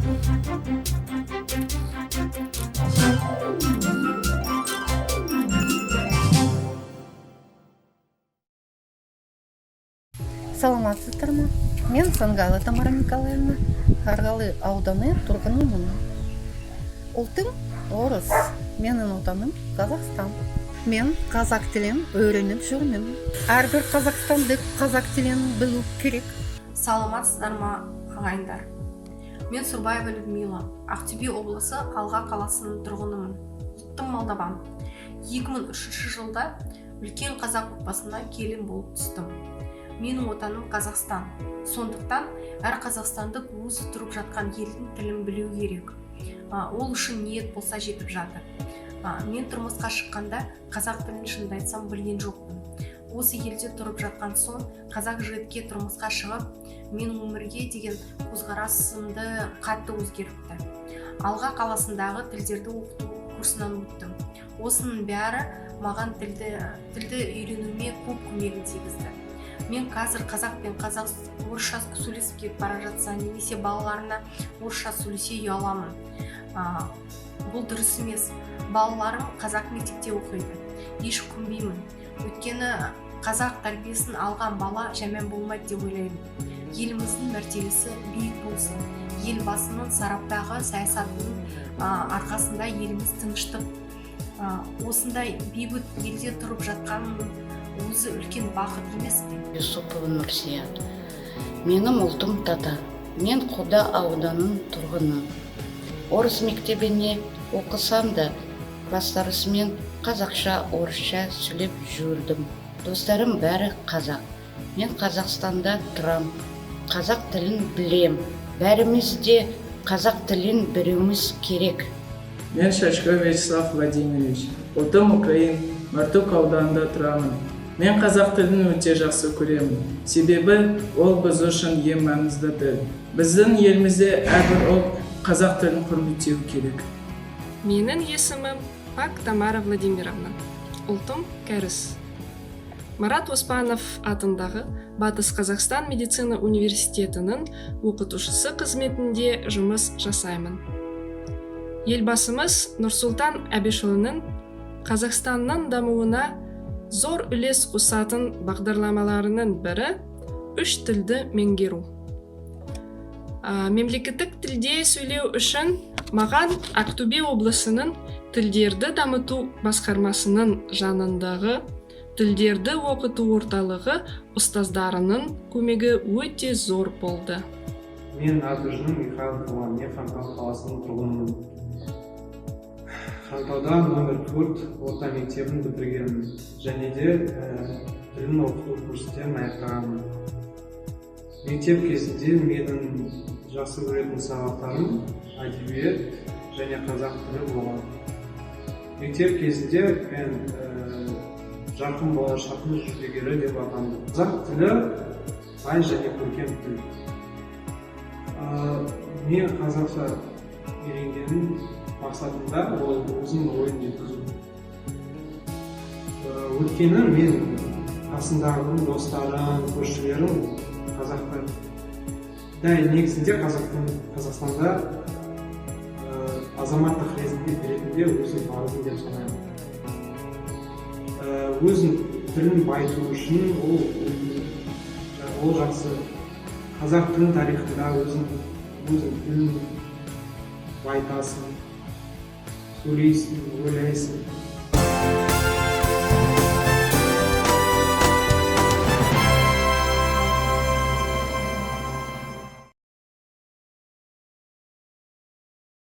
Саламатсыздар ма? Мен Сангалы Тамара Николаевна, Қарғалы ауданы тұрғынымын. Ұлтым орыс, менің отаным Қазақстан. Мен қазақ тілін öğrenіп жүрмін. Әрбір қазақстандық қазақ тілін білу керек. Саламатсыздар ма, ағайындар? Мен Сурбаева Людмила, Ақтөбе облысы Алға қаласының тұрғынымын. Ұлтым Молдаван. 2003 жылда үлкен қазақ отбасына келін болып түстім. Менің отаным Қазақстан. Сондықтан әр қазақстандық өзі тұрып жатқан елдің тілін білу керек. Ол үшін ниет болса жетіп жатыр. Мен тұрмысқа шыққанда қазақ тілін шынымды айтсам білген жоқпын. Осы елде тұрып жатқан соң қазақ жігітке тұрмысқа шығып, менің өмірге деген көзқарасымды қатты өзгертті. Алға қаласындағы тілдерді оқыту курсынан өттім. Осының бәрі маған тілді үйренуіме көп көмегін тигізді. Мен қазір қазақ пен орысша сөйлесіп кетіп бара жатса, немесе балаларына орысша сөйлесе ұяламын. Бұл дұрыс емес. Балаларым қазақ мектепте оқиды. Еш көнбеймін. Өйткені қазақ тәрбиесін алған бала жаман болмайды деп ойлаймын. Еліміздің мәртебесі биік болсын. Елбасының сараптағы саясатының арқасында еліміз тыныштық. Осындай бейбіт елде тұрып жатқан өзі үлкен бақыт емес пе? Юсупова Нурсия. Менің ұлтым татар. Мен Қода ауданының тұрғыны. Орыс мектебіне оқысам да, кластарысымен қазақша, орысша сөйлеп жүрдім. Достарым бәрі қазақ. Мен Қазақстанда тұрам. Қазақ тілін білем. Бәріміз де қазақ тілін білуіміз керек. Мен Шашко Вячеслав Владимирович. Ұлтым Украин, Мартук ауданында тұрамын. Мен қазақ тілін өте жақсы көремін. Себебі ол біз үшін ең маңызды тіл. Біздің елімізде әрбір ұлт қазақ тілін құрметтеу керек. Менің есімім Пак Тамара Владимировна. Ұлтым кәріс. Марат Оспанов атындағы Батыс Қазақстан медицина университетінің оқытушысы қызметінде жұмыс жасаймын. Елбасымыз Нұрсұлтан Әбішұлының Қазақстанның дамуына зор үлес қосатын бағдарламаларының бірі үш тілді меңгеру. Мемлекеттік тілде сөйлеу үшін маған Ақтөбе облысының тілдерді дамыту басқармасының жанындағы тілдерді оқыту орталығы ұстаздарының көмегі өте зор болды. Мен аты-жөнім Михаил Коломеев, Хантау қаласының тұрғынымын. Хантауда номер 4 орта мектебін бітіргенмін, және де тілін оқыту курстерін аяқтағанмын. Мектеп кезінде менің жақсы көретін сабақтарым әдебиет және қазақ тілі болған. Мектеп кезінде мен жарқын болашақтың жүлдегері деп атандым. Қазақ тілі бай және көркем тіл. Мен қазақша үйренгенім мақсатында ол өзінің ойын жеткізу. Өйткені мен қасымдағы достарым, көршілерім қазақтар. Негізінде Қазақстанда азаматтық ретінде өзім парызым деп санаймын. Өзін тілін байыту үшін ол жақсы. Қазақ тілін тарихында өзін тілін байтасың, сөйлейсің, ойлайсың.